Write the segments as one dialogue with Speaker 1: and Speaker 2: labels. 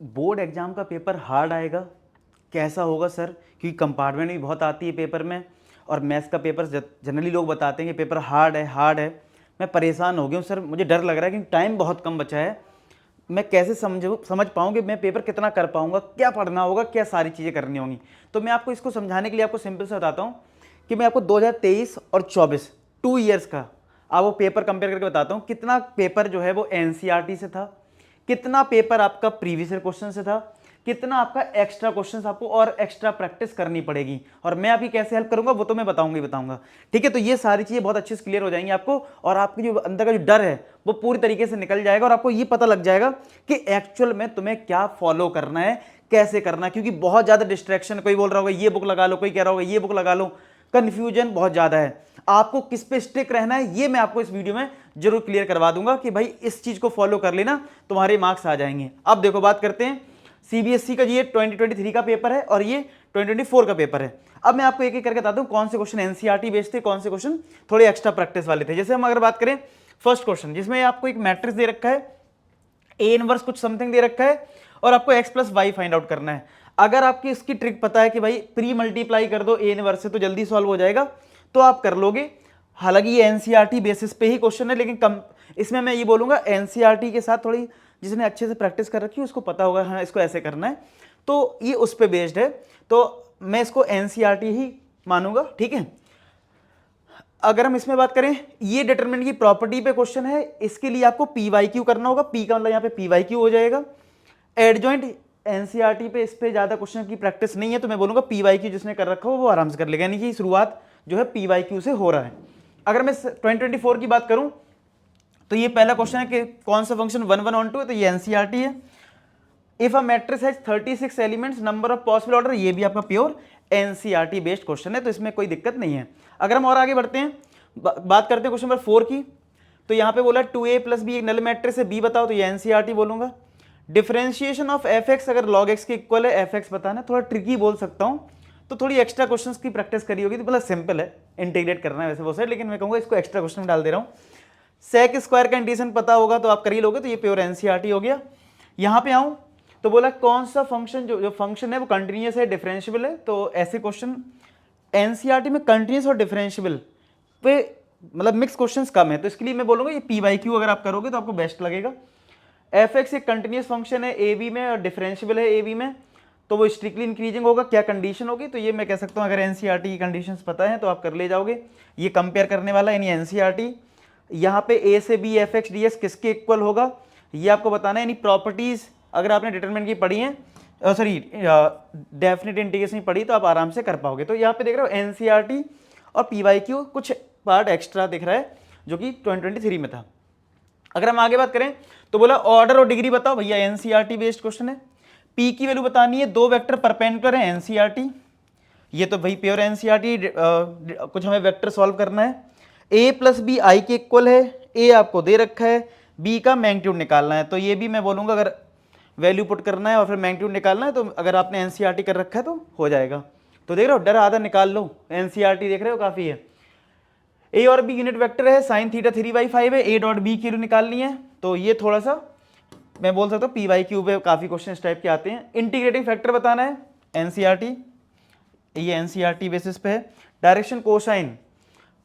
Speaker 1: Board exam का paper hard आएगा, कैसा होगा सर? क्योंकि कंपार्टमेंट भी बहुत आती है पेपर में, और मैथ्स का पेपर जनरली लोग बताते हैं कि पेपर हार्ड है हार्ड है। मैं परेशान हो गया हूँ सर, मुझे डर लग रहा है कि टाइम बहुत कम बचा है। मैं कैसे समझ पाऊँ कि मैं पेपर कितना कर पाऊँगा, क्या पढ़ना होगा, क्या सारी चीज़ें करनी होंगी। तो मैं आपको इसको समझाने के लिए आपको सिंपल से बताता हूँ कि मैं आपको 2023 और 24 2 ईयर्स का आप वो पेपर कंपेयर करके बताता हूँ। कितना पेपर जो है वो एनसीईआरटी से था, कितना पेपर आपका प्रीवियस ईयर क्वेश्चन से था, कितना आपका एक्स्ट्रा क्वेश्चंस आपको और एक्स्ट्रा प्रैक्टिस करनी पड़ेगी, और मैं आपकी कैसे हेल्प करूंगा वो तो मैं बताऊंगा। ठीक है, तो ये सारी चीजें बहुत अच्छे से क्लियर हो जाएंगी आपको, और आपकी जो अंदर का जो डर है वो पूरी तरीके से निकल जाएगा, और आपको ये पता लग जाएगा कि एक्चुअल में तुम्हें क्या फॉलो करना है, कैसे करना है। क्योंकि बहुत ज्यादा डिस्ट्रैक्शन, कोई बोल रहा होगा ये बुक लगा लो, कोई कह रहा होगा ये बुक लगा लो, कंफ्यूजन बहुत ज्यादा है। आपको किस पे स्टिक रहना है ये मैं आपको इस वीडियो में जरूर क्लियर करवा दूंगा कि भाई इस चीज को फॉलो कर लेना, तुम्हारे मार्क्स आ जाएंगे। अब देखो बात करते हैं सीबीएसई का, ये 2023 का पेपर है और ये 2024 का पेपर है। अब मैं आपको एक एक करके बताता हूं कौन से क्वेश्चन एनसीईआरटी बेस्ड थे, कौन से क्वेश्चन थोड़े एक्स्ट्रा प्रैक्टिस वाले थे। जैसे हम अगर बात करें फर्स्ट क्वेश्चन, जिसमें आपको एक मैट्रिक्स दे रखा है, ए इनवर्स कुछ समथिंग दे रखा है, और आपको X plus Y find out करना है। अगर आपकी इसकी ट्रिक पता है कि भाई प्री मल्टीप्लाई कर दो ए इनवर्स से तो जल्दी सॉल्व हो जाएगा, तो आप कर लोगे। हालांकि ये एनसीईआरटी बेसिस पे ही क्वेश्चन है, लेकिन कम इसमें मैं ये बोलूंगा एनसीईआरटी के साथ थोड़ी जिसने अच्छे से प्रैक्टिस कर रखी है उसको पता होगा हाँ इसको ऐसे करना है, तो ये उस पर बेस्ड है, तो मैं इसको एनसीईआरटी ही मानूंगा। ठीक है, अगर हम इसमें बात करें, ये डिटरमिनेंट की प्रॉपर्टी पे क्वेश्चन है, इसके लिए आपको पी वाई क्यू करना होगा। पी का मतलब यहाँ पे पी वाई क्यू हो जाएगा। एडजॉइंट एनसीईआरटी पे इस पे ज्यादा क्वेश्चन की प्रैक्टिस नहीं है, तो मैं बोलूंगा पी वाई क्यू जिसने कर रखा हो वो आराम से कर लेगा, यानी कि शुरुआत जो है पी वाई क्यू से हो रहा है। अगर मैं 2024 की बात करूं, तो ये पहला क्वेश्चन है कि कौन सा फंक्शन 1 1 ऑन 2 है, तो ये एनसीईआरटी है। If a matrix has 36 elements, number of possible order, ये भी आपका प्योर एनसीईआरटी बेस्ड क्वेश्चन है, तो इसमें कोई दिक्कत नहीं है। अगर हम और आगे बढ़ते हैं, बात करते हैं क्वेश्चन नंबर 4 की, तो यहां पे बोला 2a प्लस बी एक नल मैट्रिक्स है, बी बताओ, तो ये एनसीईआरटी बोलूंगा। डिफरेंशिएशन ऑफ एफ एक्स अगर लॉग एक्स के इक्वल है, एफ एक्स बताना, थोड़ा ट्रिकी बोल सकता हूं, तो थोड़ी एक्स्ट्रा क्वेश्चंस की प्रैक्टिस करी होगी, तो मतलब सिंपल है, इंटीग्रेट करना है वैसे बहुत सारे, लेकिन मैं कहूंगा इसको एक्स्ट्रा क्वेश्चन में डाल दे रहा हूं। सेक स्क्वायर का इंटीग्रेशन पता होगा तो आप कर ही लोगे, तो ये प्योर एनसीईआरटी हो गया। यहां पे आऊं तो बोला कौन सा फंक्शन जो फंक्शन है वो कंटिन्यूअस है, डिफरेंशिएबल है, तो ऐसे क्वेश्चन एनसीईआरटी में कंटिन्यूअस और डिफरेंशिएबल पे मतलब मिक्स क्वेश्चंस कम है, तो इसके लिए मैं बोलूंगा ये पी वाई क्यू अगर आप करोगे तो आपको बेस्ट लगेगा। एफ एक्स एक कंटिन्यूअस फंक्शन है ए बी में और डिफरेंशिएबल है ए बी में, तो वो स्ट्रिक्टली इंक्रीजिंग होगा, क्या कंडीशन होगी, तो ये मैं कह सकता हूँ अगर एनसीईआरटी की कंडीशंस पता है तो आप कर ले जाओगे। ये कंपेयर करने वाला यानी एनसीईआरटी। यहाँ पे ए से B F X D X किसके इक्वल होगा ये आपको बताना है, यानी प्रॉपर्टीज अगर आपने डिटरमिनेंट की पढ़ी है, सॉरी डेफिनेट इंटीग्रेशन पढ़ी तो आप आराम से कर पाओगे। तो यहाँ पे देख रहे हो एनसीईआरटी और पीवाईक्यू कुछ पार्ट एक्स्ट्रा दिख रहा है जो कि 2023 में था। अगर हम आगे बात करें तो बोला ऑर्डर और डिग्री बताओ, भैया एनसीईआरटी बेस्ड क्वेश्चन है। पी की वैल्यू बतानी है, दो वेक्टर परपेंडिकुलर है, एनसीईआरटी, ये तो भाई प्योर एनसीईआरटी। कुछ हमें वेक्टर सॉल्व करना है, ए प्लस बी आई के इक्वल है, ए आपको दे रखा है, बी का मैग्नीट्यूड निकालना है, तो ये भी मैं बोलूंगा अगर वैल्यू पुट करना है और फिर मैग्नीट्यूड निकालना है तो अगर आपने एनसीईआरटी कर रखा है तो हो जाएगा। तो देख रहे हो डर आधा निकाल लो, एनसीईआरटी देख रहे हो काफी है। ए और बी यूनिट वेक्टर है, साइन थीटा 3/5 है, ए डॉट बी की वैल्यू निकालनी है, तो ये थोड़ा सा मैं बोल सकता हूँ पी वाई क्यू पे काफी क्वेश्चन इस टाइप के आते हैं। इंटीग्रेटिंग फैक्टर बताना है, एनसीईआरटी, ये एनसीईआरटी बेसिस पे है। डायरेक्शन कोसाइन,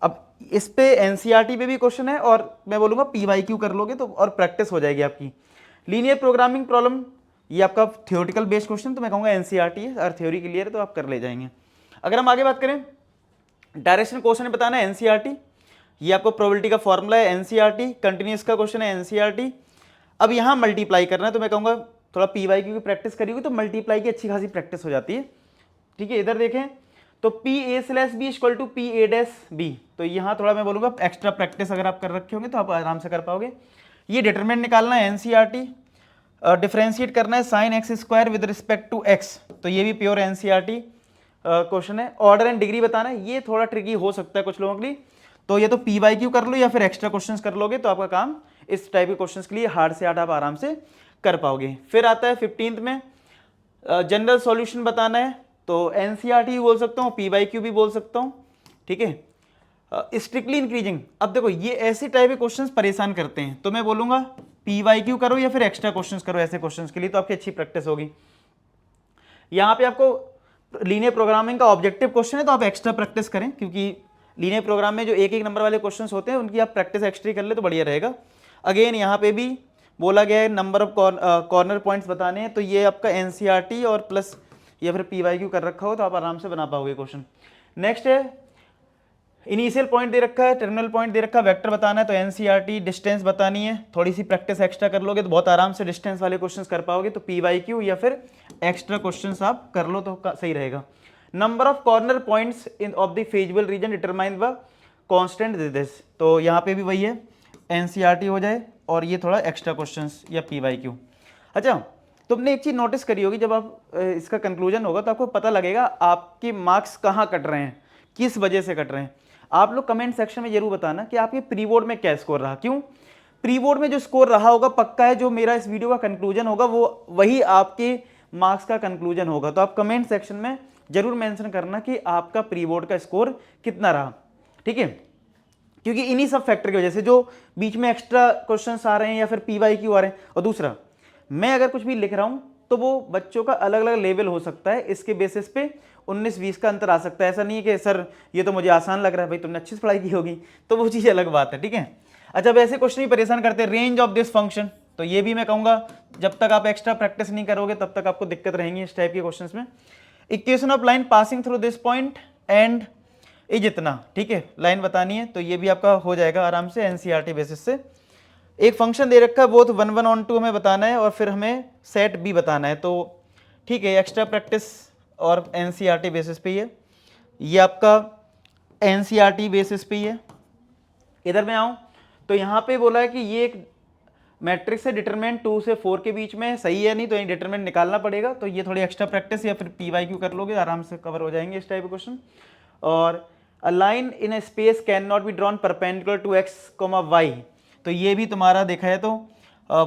Speaker 1: अब इस पे एनसीईआरटी पे भी क्वेश्चन है और मैं बोलूंगा पीवाईक्यू कर लोगे तो और प्रैक्टिस हो जाएगी आपकी। लीनियर प्रोग्रामिंग प्रॉब्लम, ये आपका थ्योरेटिकल बेस्ड क्वेश्चन, तो मैं कहूंगा एनसीईआरटी है, अगर थ्योरी क्लियर है तो आप कर ले जाएंगे। अगर हम आगे बात करें, डायरेक्शन क्वेश्चन बताना है एनसीईआरटी, ये आपको प्रोबेबिलिटी का फॉर्मूला है एनसीईआरटी, कंटिन्यूअस का क्वेश्चन है एनसीईआरटी। अब यहाँ मल्टीप्लाई करना है तो मैं कहूँगा थोड़ा पीवाईक्यू की प्रैक्टिस करी हुई तो मल्टीप्लाई की अच्छी खासी प्रैक्टिस हो जाती है। ठीक है, इधर देखें तो P A slash B equal to P A dash B, तो यहाँ थोड़ा मैं बोलूँगा एक्स्ट्रा प्रैक्टिस अगर आप कर रखे होंगे तो आप आराम से कर पाओगे। ये डिटरमिनेंट निकालना है एनसीईआरटी, डिफरेंशिएट करना है sine X square with respect to X, तो ये भी प्योर एनसीईआरटी क्वेश्चन है। ऑर्डर एंड डिग्री बताना है, ये थोड़ा ट्रिकी हो सकता है कुछ लोगों के लिए, तो ये तो पी वाई क्यू कर लो या फिर एक्स्ट्रा क्वेश्चंस कर लोगे तो आपका काम इस टाइप के क्वेश्चंस के लिए हार्ड से हार्ड आप आराम से कर पाओगे। फिर आता है 15th में जनरल सॉल्यूशन बताना है, तो एनसीईआरटी भी बोल सकता हूँ, पीवाईक्यू भी बोल सकता हूँ। ठीक है, स्ट्रिक्टली इंक्रीजिंग, अब देखो ये ऐसे टाइप के क्वेश्चंस परेशान करते हैं, तो मैं बोलूँगा PYQ करो या फिर एक्स्ट्रा क्वेश्चंस करो ऐसे क्वेश्चंस के लिए, तो आपकी अच्छी प्रैक्टिस होगी। यहाँ पे आपको लीनियर प्रोग्रामिंग का ऑब्जेक्टिव क्वेश्चन है तो आप एक्स्ट्रा प्रैक्टिस करें, क्योंकि लीनियर प्रोग्राम में जो एक एक नंबर वाले क्वेश्चंस होते हैं उनकी आप प्रैक्टिस एक्स्ट्रा कर ले तो बढ़िया रहेगा। अगेन यहाँ पे भी बोला गया है नंबर ऑफ कॉर्नर पॉइंट्स बताने हैं, तो ये आपका NCERT और प्लस या फिर PYQ कर रखा हो तो आप आराम से बना पाओगे क्वेश्चन। नेक्स्ट है इनिशियल पॉइंट दे रखा है, टर्मिनल पॉइंट दे रखा है, वेक्टर बताना है तो NCERT, डिस्टेंस बतानी है, थोड़ी सी प्रैक्टिस एक्स्ट्रा कर लोगे तो बहुत आराम से डिस्टेंस वाले क्वेश्चंस कर पाओगे, तो PYQ या फिर एक्स्ट्रा क्वेश्चंस आप कर लो तो सही रहेगा। Number of corner points in of the feasible reason determine the constant this, तो यहाँ पे भी वही है NCERT हो जाए और ये थोड़ा एक्स्ट्रा क्वेश्चंस या PYQ। अच्छा, तुमने एक चीज़ नोटिस करी होगी, जब आप इसका कंक्लूजन होगा तो आपको पता लगेगा आपके मार्क्स कहाँ कट रहे हैं, किस वजह से कट रहे हैं। आप लोग कमेंट सेक्शन में जरूर बताना कि आपके प्री बोर्ड में क्या स्कोर रहा। क्यों? प्री बोर्ड में जो स्कोर रहा होगा पक्का है जो मेरा इस वीडियो का कंक्लूजन होगा वो वही आपके मार्क्स का कंक्लूजन होगा, तो आप कमेंट सेक्शन में जरूर मेंशन करना कि आपका प्री बोर्ड का स्कोर कितना रहा, ठीक है। क्योंकि इन्हीं सब फैक्टर की वजह से जो बीच में एक्स्ट्रा क्वेश्चंस आ रहे हैं या फिर PYQ आ रहे हैं, और दूसरा मैं अगर कुछ भी लिख रहा हूं तो वो बच्चों का अलग अलग लेवल हो सकता है, इसके बेसिस पे 19-20 का अंतर आ सकता है। ऐसा नहीं है कि सर ये तो मुझे आसान लग रहा है, भाई तुमने अच्छी से पढ़ाई की होगी, तो वो चीज़ अलग बात है, ठीक है। अच्छा, अब ऐसे क्वेश्चन ही परेशान करते हैं, रेंज ऑफ दिस फंक्शन, तो ये भी मैं कहूँगा जब तक आप एक्स्ट्रा प्रैक्टिस नहीं करोगे तब तक आपको दिक्कत रहेंगी इस टाइप के क्वेश्चन में। Equation of line passing through this point and ये जितना, ठीक है, लाइन बतानी है तो ये भी आपका हो जाएगा आराम से NCERT बेसिस से। एक फंक्शन दे रखा है बोथ 1 1 ऑन 2 हमें बताना है और फिर हमें सेट B बताना है, तो ठीक है, एक्स्ट्रा प्रैक्टिस और NCERT बेसिस पे है, ये आपका NCERT बेसिस पे है। इधर मैं आऊँ तो यहाँ पे बोला है कि ये एक मैट्रिक्स है, डिटरमिनेंट 2 से 4 के बीच में, सही है नहीं तो ये डिटरमिनेंट निकालना पड़ेगा, तो ये थोड़ी एक्स्ट्रा प्रैक्टिस या फिर PYQ कर लोगे आराम से कवर हो जाएंगे इस टाइप के क्वेश्चन। और a line in a space can not be drawn perpendicular to x, y, तो ये भी तुम्हारा देखा है तो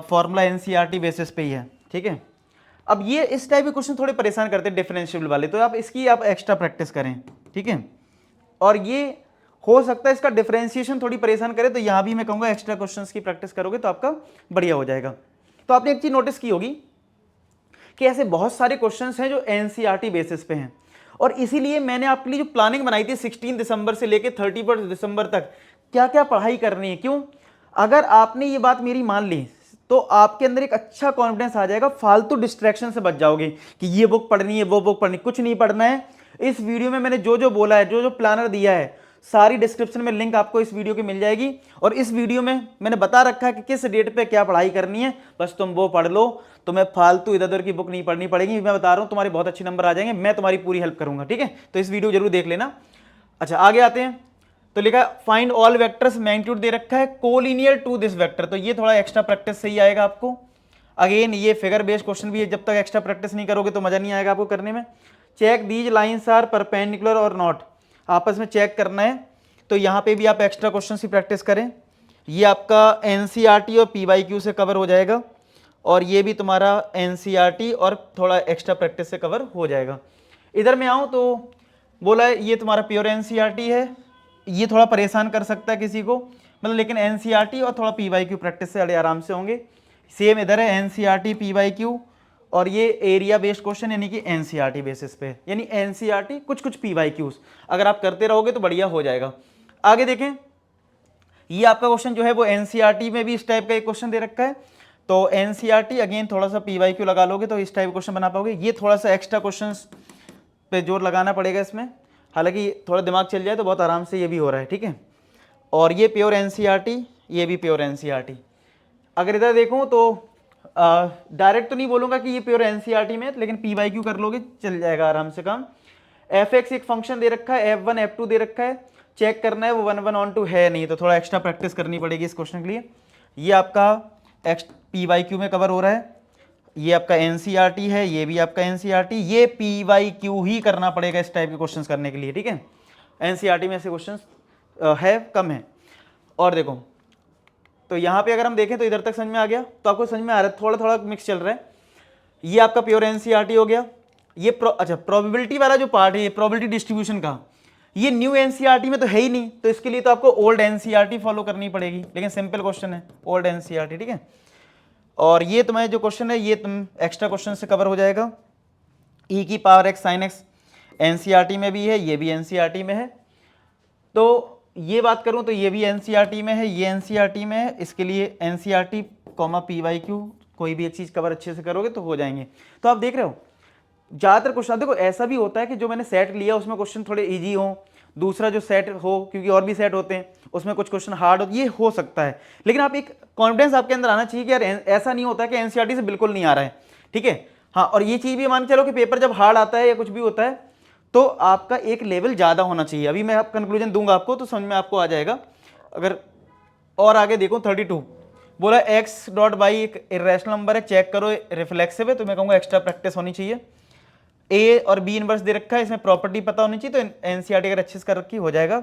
Speaker 1: फॉर्मूला NCERT बेसिस पे ही है, ठीक है। अब ये इस टाइप के क्वेश्चन थोड़े परेशान करते हैं डिफरेंशियल वाले, तो आप इसकी आप एक्स्ट्रा प्रैक्टिस करें, ठीक है। और ये हो सकता है इसका डिफरेंशिएशन थोड़ी परेशान करे, तो यहाँ भी मैं कहूँगा एक्स्ट्रा क्वेश्चंस की प्रैक्टिस करोगे तो आपका बढ़िया हो जाएगा। तो आपने एक चीज़ नोटिस की होगी कि ऐसे बहुत सारे क्वेश्चंस हैं जो NCERT बेसिस पे हैं, और इसीलिए मैंने आपके लिए जो प्लानिंग बनाई थी 16 दिसंबर से लेकर 31 दिसंबर तक क्या क्या पढ़ाई करनी है। क्यों? अगर आपने ये बात मेरी मान ली तो आपके अंदर एक अच्छा कॉन्फिडेंस आ जाएगा, फालतू डिस्ट्रैक्शन से बच जाओगे कि ये बुक पढ़नी है वो बुक पढ़नी, कुछ नहीं पढ़ना है। इस वीडियो में मैंने जो जो बोला है, जो जो प्लानर दिया है, सारी डिस्क्रिप्शन में लिंक आपको इस वीडियो की मिल जाएगी, और इस वीडियो में मैंने बता रखा है कि किस डेट पे क्या पढ़ाई करनी है, बस तुम वो पढ़ लो, तुम्हें फालतू इधर उधर की बुक नहीं पढ़नी पड़ेगी। मैं बता रहा हूँ तुम्हारे बहुत अच्छे नंबर आ जाएंगे, मैं तुम्हारी पूरी हेल्प करूंगा, ठीक है। तो इस वीडियो जरूर देख लेना। अच्छा, आगे आते हैं तो लिखा फाइंड ऑल वेक्टर्स, मैग्नीट्यूड दे रखा है कोलिनियर टू दिस वेक्टर, तो ये थोड़ा एक्स्ट्रा प्रैक्टिस से ही आएगा आपको। अगेन ये फिगर बेस्ड क्वेश्चन भी है, जब तक एक्स्ट्रा प्रैक्टिस नहीं करोगे तो मजा नहीं आएगा आपको करने में। Check these lines are perpendicular और नॉट, आपस में चेक करना है, तो यहाँ पे भी आप एक्स्ट्रा क्वेश्चन की प्रैक्टिस करें। ये आपका NCERT और PYQ से कवर हो जाएगा, और ये भी तुम्हारा NCERT और थोड़ा एक्स्ट्रा प्रैक्टिस से कवर हो जाएगा। इधर मैं आऊँ तो बोला है ये तुम्हारा प्योर NCERT है, ये थोड़ा परेशान कर सकता है किसी को, मतलब लेकिन NCERT और थोड़ा PYQ प्रैक्टिस से अड़े आराम से होंगे। सेम इधर है NCERT PYQ, और ये एरिया बेस्ड क्वेश्चन यानी कि NCERT बेसिस पे, यानी NCERT कुछ कुछ PYQs अगर आप करते रहोगे तो बढ़िया हो जाएगा। आगे देखें, ये आपका क्वेश्चन जो है वो NCERT में भी इस टाइप का एक क्वेश्चन दे रखा है, तो NCERT अगेन थोड़ा सा PYQ लगा लोगे तो इस टाइप क्वेश्चन बना पाओगे। ये थोड़ा सा एक्स्ट्रा क्वेश्चन पे जोर लगाना पड़ेगा इसमें, हालांकि थोड़ा दिमाग चल जाए तो बहुत आराम से ये भी हो रहा है, ठीक है। और ये प्योर NCERT, ये भी प्योर NCERT। अगर इधर देखूँ तो डायरेक्ट तो नहीं बोलूँगा कि ये प्योर NCERT में, लेकिन PYQ कर लोगे चल जाएगा आराम से काम। fx एक फंक्शन दे रखा है, f1 f2 दे रखा है, चेक करना है वो 1 1 ऑन 2 है नहीं, तो थोड़ा एक्स्ट्रा प्रैक्टिस करनी पड़ेगी इस क्वेश्चन के लिए। ये आपका PYQ में कवर हो रहा है, ये आपका NCERT है, ये भी आपका NCERT, ये PYQ ही करना पड़ेगा इस टाइप के क्वेश्चंस करने के लिए, ठीक है। NCERT में ऐसे क्वेश्चंस है कम है। और देखो तो यहाँ पे अगर हम देखें तो इधर तक समझ में आ गया, तो आपको समझ में आ रहा है, थोड़ा थोड़ा मिक्स चल रहा है। ये आपका प्योर NCERT हो गया। ये अच्छा प्रोबेबिलिटी वाला जो पार्ट है, ये प्रोबेबिलिटी डिस्ट्रीब्यूशन का, ये न्यू NCERT में तो है ही नहीं, तो इसके लिए तो आपको ओल्ड NCERT फॉलो करनी पड़ेगी, लेकिन सिंपल क्वेश्चन है ओल्ड NCERT, ठीक है। और ये तुम्हारे जो क्वेश्चन है ये तुम एक्स्ट्रा क्वेश्चन से कवर हो जाएगा। ई की power x sine x NCERT में भी है, ये भी एनसीईआरटी में है। तो ये बात करूं तो ये भी एनसीईआरटी में है, ये एनसीईआरटी में है। इसके लिए एनसीईआरटी कॉमा पीवाईक्यू कोई भी एक चीज़ कवर अच्छे से करोगे तो हो जाएंगे। तो आप देख रहे हो ज़्यादातर क्वेश्चन, देखो ऐसा भी होता है कि जो मैंने सेट लिया उसमें क्वेश्चन थोड़े इजी हो, दूसरा जो सेट हो, क्योंकि और भी सेट होते हैं उसमें कुछ क्वेश्चन हार्ड हो, ये हो सकता है। लेकिन आप एक कॉन्फिडेंस आपके अंदर आना चाहिए कि यार ऐसा नहीं होता कि एनसीईआरटी से बिल्कुल नहीं आ रहा है, ठीक है। हाँ, और ये चीज़ भी मान के चलो कि पेपर जब हार्ड आता है या कुछ भी होता है तो आपका एक लेवल ज़्यादा होना चाहिए। अभी मैं आप कंक्लूजन दूंगा आपको तो समझ में आपको आ जाएगा। अगर और आगे देखो 32 बोला एक्स डॉट बाई एक इरेशनल नंबर है, चेक करो रिफ्लेक्सिव है, तो मैं कहूँगा एक्स्ट्रा प्रैक्टिस होनी चाहिए। ए और बी इनवर्स दे रखा है, इसमें प्रॉपर्टी पता होनी चाहिए, तो एनसीईआरटी अगर अच्छे से कर रखी हो जाएगा।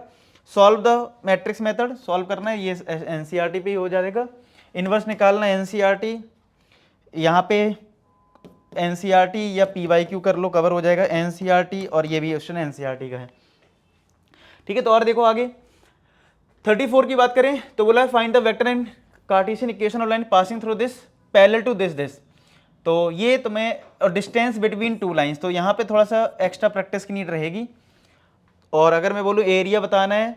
Speaker 1: Solve the matrix method, solve करना है, ये एनसीईआरटी पे ही हो जाएगा। इनवर्स निकालना है एनसीईआरटी, यहाँ पे एनसीईआरटी या पीवाईक्यू कर लो, कवर हो जाएगा एनसीईआरटी, और ये भी क्वेश्चन एनसीईआरटी का है, ठीक है। तो और देखो आगे 34 की बात करें तो बोला है find the vector and cartesian equation of line passing through this parallel to this. तो ये तुम्हें और डिस्टेंस बिटवीन टू लाइंस, तो यहाँ पे थोड़ा सा एक्स्ट्रा प्रैक्टिस की नीड रहेगी। और अगर मैं बोलूँ एरिया बताना है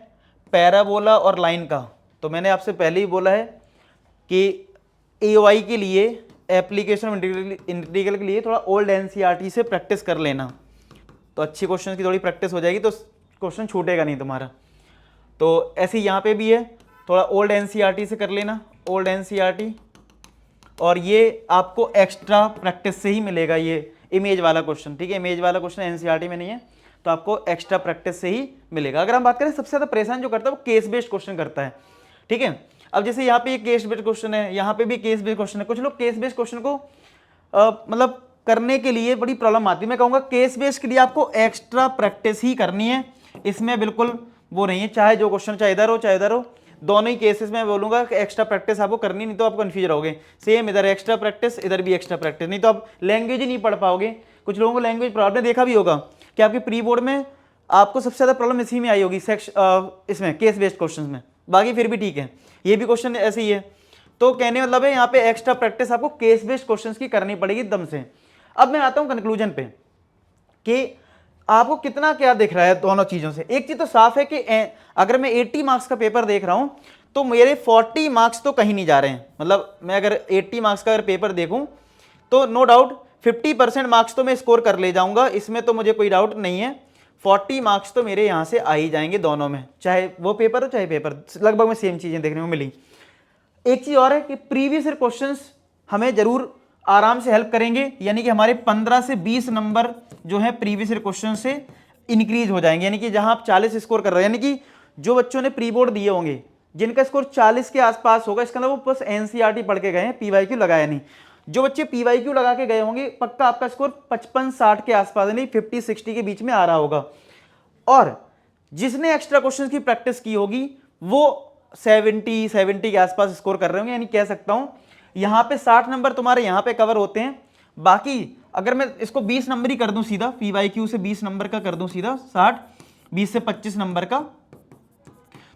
Speaker 1: पैराबोला और लाइन का, तो मैंने आपसे पहले ही बोला है कि AOI के लिए एप्लीकेशन इंटीग्रल के लिए थोड़ा ओल्ड एनसीईआरटी से प्रैक्टिस कर लेना, तो अच्छी क्वेश्चन की थोड़ी प्रैक्टिस हो जाएगी, तो क्वेश्चन छूटेगा नहीं तुम्हारा। तो ऐसे ही यहाँ पे भी है, थोड़ा ओल्ड एनसीईआरटी से कर लेना, ओल्ड एनसीईआरटी, और ये आपको एक्स्ट्रा प्रैक्टिस से ही मिलेगा ये इमेज वाला क्वेश्चन, ठीक है। इमेज वाला क्वेश्चन एनसीईआरटी में नहीं है, तो आपको एक्स्ट्रा प्रैक्टिस से ही मिलेगा। अगर हम बात करें सबसे ज़्यादा परेशान जो करता है वो केस बेस्ड क्वेश्चन करता है, ठीक है। अब जैसे यहाँ पे केस बेस्ड क्वेश्चन है, यहाँ पे भी केस बेस्ड क्वेश्चन है, कुछ लोग केस बेस्ड क्वेश्चन को मतलब करने के लिए बड़ी प्रॉब्लम आती है। मैं कहूँगा केस बेस्ड के लिए आपको एक्स्ट्रा प्रैक्टिस ही करनी है, इसमें बिल्कुल वो नहीं है, चाहे जो क्वेश्चन चाहे इधर हो चाहे इधर हो, दोनों ही केसेस में बोलूंगा कि एक्स्ट्रा प्रैक्टिस आपको करनी, नहीं तो आप कंफ्यूज रहोगे। सेम इधर एक्स्ट्रा प्रैक्टिस, इधर भी एक्स्ट्रा प्रैक्टिस, नहीं तो आप लैंग्वेज ही नहीं पढ़ पाओगे। कुछ लोगों को लैंग्वेज प्रॉब्लम देखा भी होगा कि आपके प्री बोर्ड में आपको सबसे ज़्यादा प्रॉब्लम इसी में आई होगी, इसमें केस बेस्ड क्वेश्चन में, बाकी फिर भी ठीक है, ये भी क्वेश्चन ऐसे ही है। तो कहने मतलब है यहाँ पे एक्स्ट्रा प्रैक्टिस आपको केस बेस्ड क्वेश्चन की करनी पड़ेगी दम से। अब मैं आता हूँ कंक्लूजन पे कि आपको कितना क्या दिख रहा है दोनों चीज़ों से। एक चीज़ तो साफ है कि अगर मैं 80 मार्क्स का पेपर देख रहा हूँ तो मेरे 40 मार्क्स तो कहीं नहीं जा रहे हैं। मतलब मैं अगर 80 मार्क्स का अगर पेपर देखूँ तो नो डाउट 50% मार्क्स तो मैं स्कोर कर ले जाऊँगा, इसमें तो मुझे कोई डाउट नहीं है। 40 मार्क्स तो मेरे यहाँ से आ ही जाएंगे दोनों में, चाहे वो पेपर हो चाहे पेपर, लगभग में सेम चीज़ें देखने को मिली। एक चीज़ और है कि प्रीवियस ईयर क्वेश्चंस हमें जरूर आराम से हेल्प करेंगे, यानी कि हमारे 15 से 20 नंबर जो है प्रीवियस ईयर क्वेश्चन से इंक्रीज हो जाएंगे। यानी कि जहां आप 40 स्कोर कर रहे हैं, यानी कि जो बच्चों ने प्री बोर्ड दिए होंगे जिनका स्कोर 40 के आसपास होगा, इसका मतलब वो बस एनसीईआरटी पढ़ के गए हैं, पीवाईक्यू लगाया नहीं। जो बच्चे पीवाईक्यू लगा के गए होंगे पक्का आपका स्कोर 55-60 के आसपास, नहीं 50-60 के बीच में आ रहा होगा। और जिसने एक्स्ट्रा क्वेश्चन की प्रैक्टिस की होगी वो 70 के आसपास स्कोर कर रहे होंगे। यानी कह सकता हूं यहाँ पे 60 नंबर तुम्हारे यहाँ पे कवर होते हैं। बाकी अगर मैं इसको 20 नंबर ही कर दूं सीधा, पीवाईक्यू से 20 नंबर का कर दूं सीधा, 60 20 से 25 नंबर का,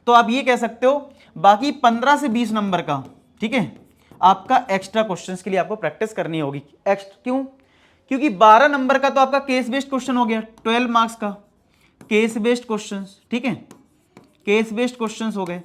Speaker 1: तो आप ये कह सकते हो बाकी 15 से 20 नंबर का, ठीक है, आपका एक्स्ट्रा क्वेश्चंस के लिए आपको प्रैक्टिस करनी होगी। क्यों? क्योंकि 12 नंबर का तो आपका केस बेस्ड क्वेश्चन हो गया, 12 मार्क्स का केस बेस्ड क्वेश्चंस, ठीक है, केस बेस्ड क्वेश्चंस हो गए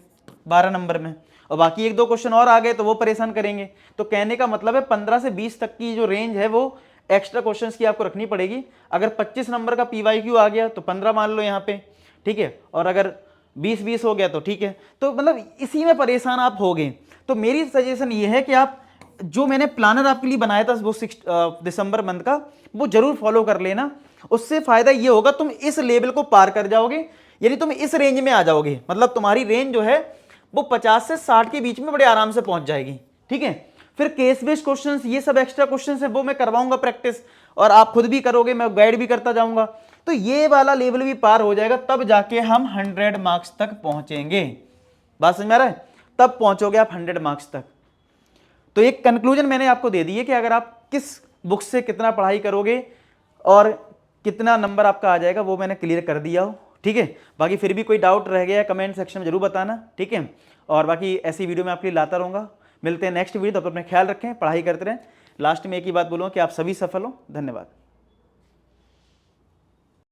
Speaker 1: 12 नंबर में, और बाकी एक दो क्वेश्चन और आ गए तो वो परेशान करेंगे। तो कहने का मतलब है 15 से 20 तक की जो रेंज है वो एक्स्ट्रा क्वेश्चंस की आपको रखनी पड़ेगी। अगर 25 नंबर का पीवाईक्यू आ गया तो 15 मान लो यहाँ पे, ठीक है, और अगर 20-20 हो गया तो ठीक है। तो मतलब इसी में परेशान आप हो गए। तो मेरी सजेशन ये है कि आप जो मैंने प्लानर आपके लिए बनाया था वो 6 दिसंबर मंथ का, वो जरूर फॉलो कर लेना। उससे फायदा ये होगा तुम इस लेवल को पार कर जाओगे, यानी तुम इस रेंज में आ जाओगे। मतलब तुम्हारी रेंज जो है वो 50 से 60 के बीच में बड़े आराम से पहुंच जाएगी, ठीक है। फिर केस बेस्ड क्वेश्चंस, ये सब एक्स्ट्रा क्वेश्चंस है वो मैं करवाऊंगा प्रैक्टिस, और आप खुद भी करोगे, मैं गाइड भी करता जाऊंगा। तो ये वाला लेवल भी पार हो जाएगा, तब जाके हम 100 मार्क्स तक पहुंचेंगे। बात समझ में आ रहा है? तब पहुंचोगे आप 100 मार्क्स तक। तो एक कंक्लूजन मैंने आपको दे दी है कि अगर आप किस बुक से कितना पढ़ाई करोगे और कितना नंबर आपका आ जाएगा वो मैंने क्लियर कर दिया हो, ठीक है। बाकी फिर भी कोई डाउट रह गया है कमेंट सेक्शन में जरूर बताना, ठीक है। और बाकी ऐसी वीडियो मैं आपके लिए लाता रहूँगा। मिलते हैं नेक्स्ट वीडियो, तो अपना ख्याल रखें, पढ़ाई करते रहें। लास्ट में एक ही बात बोलूँगा कि आप सभी सफल हों। धन्यवाद।